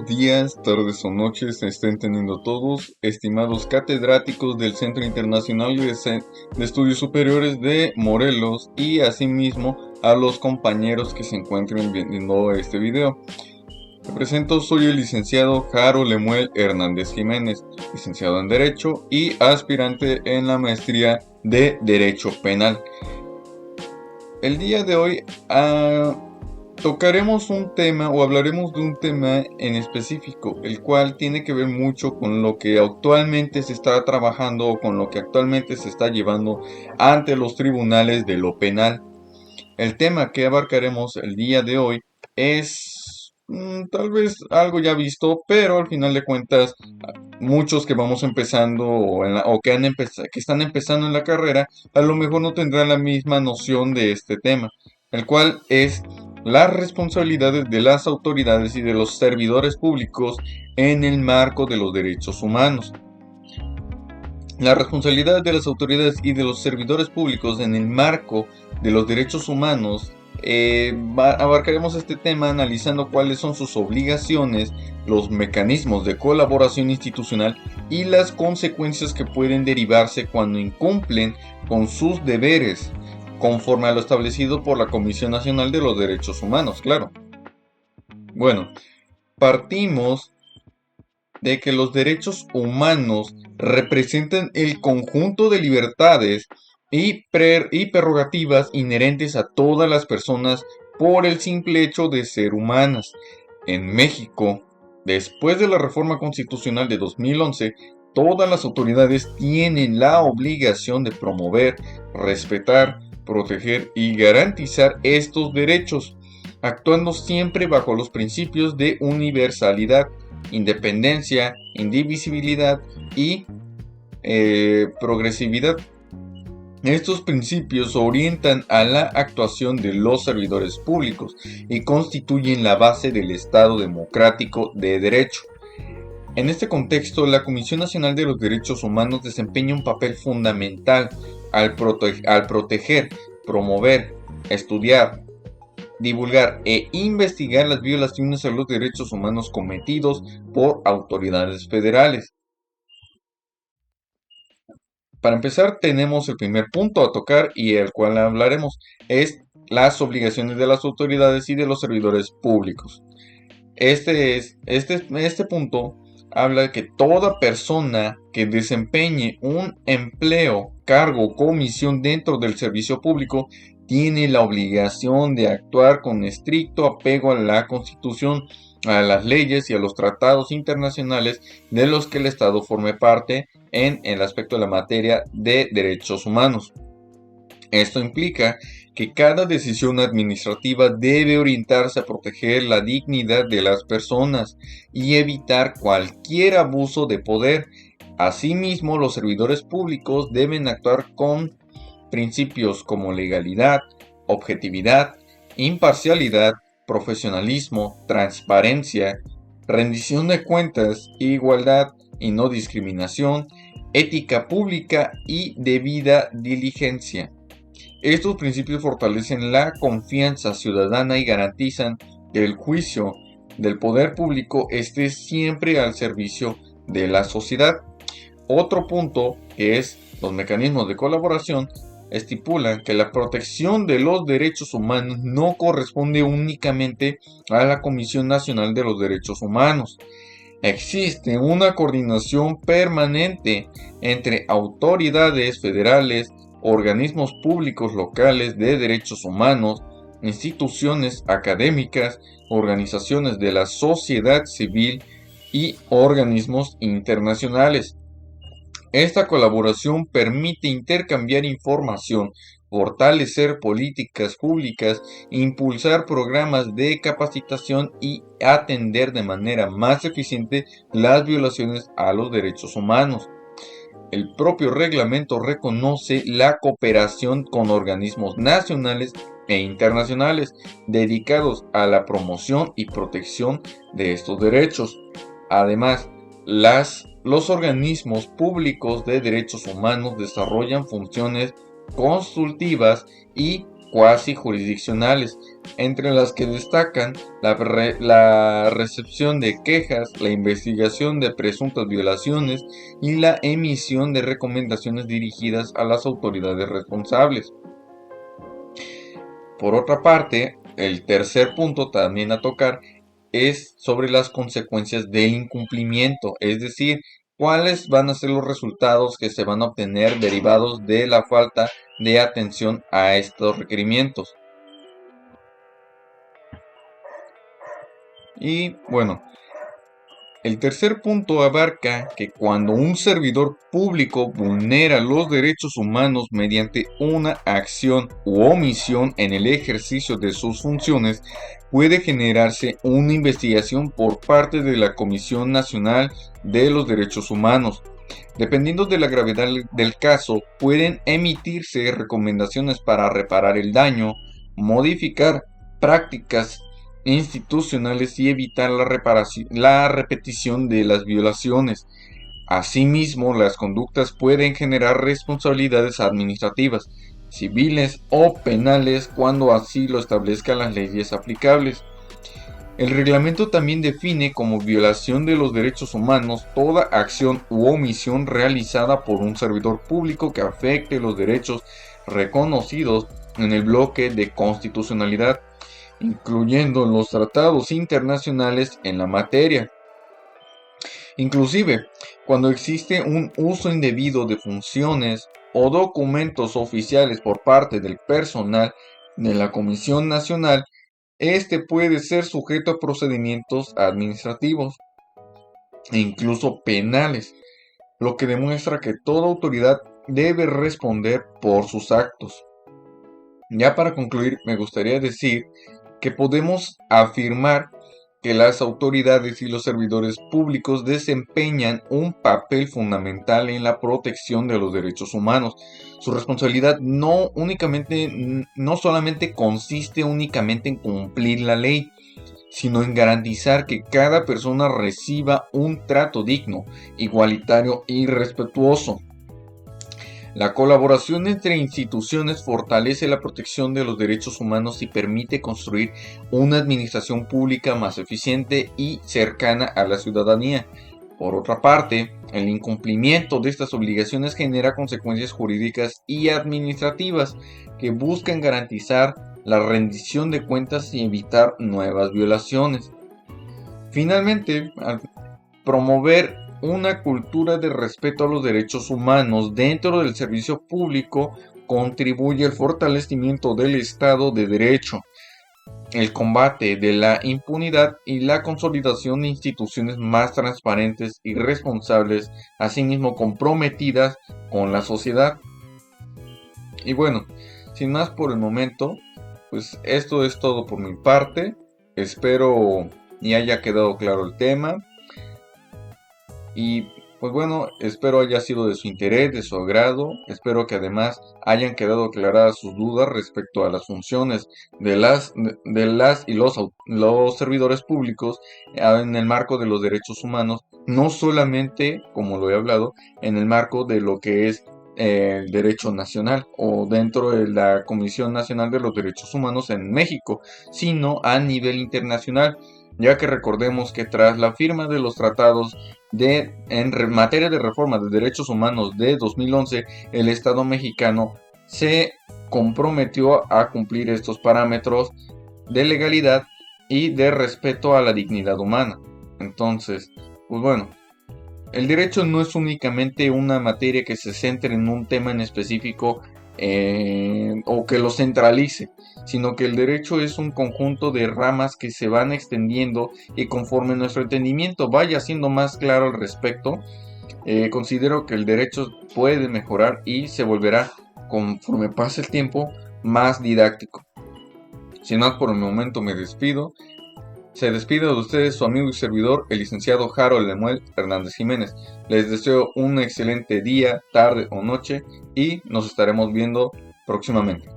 días, tardes o noches estén teniendo todos, estimados catedráticos del Centro Internacional de Estudios Superiores de Morelos y asimismo a los compañeros que se encuentren viendo este video. Me presento, soy el licenciado Jaro Lemuel Hernández Jiménez, licenciado en Derecho y aspirante en la maestría de Derecho Penal. El día de hoy tocaremos un tema o hablaremos de un tema en específico, el cual tiene que ver mucho con lo que actualmente se está trabajando o con lo que actualmente se está llevando ante los tribunales de lo penal. El tema que abarcaremos el día de hoy es tal vez algo ya visto, pero al final de cuentas muchos que vamos empezando o que están empezando en la carrera a lo mejor no tendrán la misma noción de este tema, el cual es las responsabilidades de las autoridades y de los servidores públicos en el marco de los derechos humanos. La responsabilidad de las autoridades y de los servidores públicos en el marco de los derechos humanos. Abarcaremos este tema analizando cuáles son sus obligaciones, los mecanismos de colaboración institucional y las consecuencias que pueden derivarse cuando incumplen con sus deberes, conforme a lo establecido por la Comisión Nacional de los Derechos Humanos, claro. Bueno, partimos de que los derechos humanos representan el conjunto de libertades y prerrogativas inherentes a todas las personas por el simple hecho de ser humanas. En México, después de la reforma constitucional de 2011, todas las autoridades tienen la obligación de promover, respetar, proteger y garantizar estos derechos, actuando siempre bajo los principios de universalidad, independencia, indivisibilidad y progresividad. Estos principios orientan a la actuación de los servidores públicos y constituyen la base del Estado democrático de derecho. En este contexto, la Comisión Nacional de los Derechos Humanos desempeña un papel fundamental al proteger, promover, estudiar, divulgar e investigar las violaciones a los derechos humanos cometidos por autoridades federales. Para empezar, tenemos el primer punto a tocar y el cual hablaremos, es las obligaciones de las autoridades y de los servidores públicos. Este punto habla de que toda persona que desempeñe un empleo, cargo o comisión dentro del servicio público tiene la obligación de actuar con estricto apego a la Constitución, a las leyes y a los tratados internacionales de los que el Estado forme parte en el aspecto de la materia de derechos humanos. Esto implica que cada decisión administrativa debe orientarse a proteger la dignidad de las personas y evitar cualquier abuso de poder. Asimismo, los servidores públicos deben actuar con principios como legalidad, objetividad, imparcialidad, profesionalismo, transparencia, rendición de cuentas, igualdad y no discriminación, ética pública y debida diligencia. Estos principios fortalecen la confianza ciudadana y garantizan que el juicio del poder público esté siempre al servicio de la sociedad. Otro punto, que es los mecanismos de colaboración, estipulan que la protección de los derechos humanos no corresponde únicamente a la Comisión Nacional de los Derechos Humanos. Existe una coordinación permanente entre autoridades federales, organismos públicos locales de derechos humanos, instituciones académicas, organizaciones de la sociedad civil y organismos internacionales. Esta colaboración permite intercambiar información, fortalecer políticas públicas, impulsar programas de capacitación y atender de manera más eficiente las violaciones a los derechos humanos. El propio reglamento reconoce la cooperación con organismos nacionales e internacionales dedicados a la promoción y protección de estos derechos. Además, los organismos públicos de derechos humanos desarrollan funciones consultivas y cuasi jurisdiccionales, entre las que destacan la recepción de quejas, la investigación de presuntas violaciones y la emisión de recomendaciones dirigidas a las autoridades responsables. Por otra parte, el tercer punto también a tocar es sobre las consecuencias del incumplimiento, es decir, cuáles van a ser los resultados que se van a obtener derivados de la falta de atención a estos requerimientos. Y bueno, el tercer punto abarca que cuando un servidor público vulnera los derechos humanos mediante una acción u omisión en el ejercicio de sus funciones, puede generarse una investigación por parte de la Comisión Nacional de los Derechos Humanos. Dependiendo de la gravedad del caso, pueden emitirse recomendaciones para reparar el daño, modificar prácticas institucionales y evitar la repetición de las violaciones. Asimismo, las conductas pueden generar responsabilidades administrativas, civiles o penales cuando así lo establezcan las leyes aplicables. El reglamento también define como violación de los derechos humanos toda acción u omisión realizada por un servidor público que afecte los derechos reconocidos en el bloque de constitucionalidad, incluyendo los tratados internacionales en la materia. Inclusive, cuando existe un uso indebido de funciones o documentos oficiales por parte del personal de la Comisión Nacional, este puede ser sujeto a procedimientos administrativos e incluso penales, lo que demuestra que toda autoridad debe responder por sus actos. Ya para concluir, me gustaría decir que podemos afirmar que las autoridades y los servidores públicos desempeñan un papel fundamental en la protección de los derechos humanos. Su responsabilidad no solamente consiste únicamente en cumplir la ley, sino en garantizar que cada persona reciba un trato digno, igualitario y respetuoso. La colaboración entre instituciones fortalece la protección de los derechos humanos y permite construir una administración pública más eficiente y cercana a la ciudadanía. Por otra parte, el incumplimiento de estas obligaciones genera consecuencias jurídicas y administrativas que buscan garantizar la rendición de cuentas y evitar nuevas violaciones. Finalmente, al promover una cultura de respeto a los derechos humanos dentro del servicio público contribuye al fortalecimiento del Estado de Derecho, el combate de la impunidad y la consolidación de instituciones más transparentes y responsables, asimismo comprometidas con la sociedad. Y bueno, sin más por el momento, pues esto es todo por mi parte. Espero y haya quedado claro el tema. Y pues bueno, espero haya sido de su interés, de su agrado. Espero que además hayan quedado aclaradas sus dudas respecto a las funciones de las y los servidores públicos en el marco de los derechos humanos, no solamente, como lo he hablado, en el marco de lo que es el derecho nacional o dentro de la Comisión Nacional de los Derechos Humanos en México, sino a nivel internacional, ya que recordemos que tras la firma de los tratados en materia de reforma de derechos humanos de 2011, el Estado mexicano se comprometió a cumplir estos parámetros de legalidad y de respeto a la dignidad humana. Entonces, pues bueno, el derecho no es únicamente una materia que se centre en un tema en específico o que lo centralice, sino que el derecho es un conjunto de ramas que se van extendiendo y conforme nuestro entendimiento vaya siendo más claro al respecto, considero que el derecho puede mejorar y se volverá, conforme pase el tiempo, más didáctico. Sin más por el momento me despido. Se despide de ustedes su amigo y servidor, el licenciado Harold Lemuel Hernández Jiménez. Les deseo un excelente día, tarde o noche y nos estaremos viendo próximamente.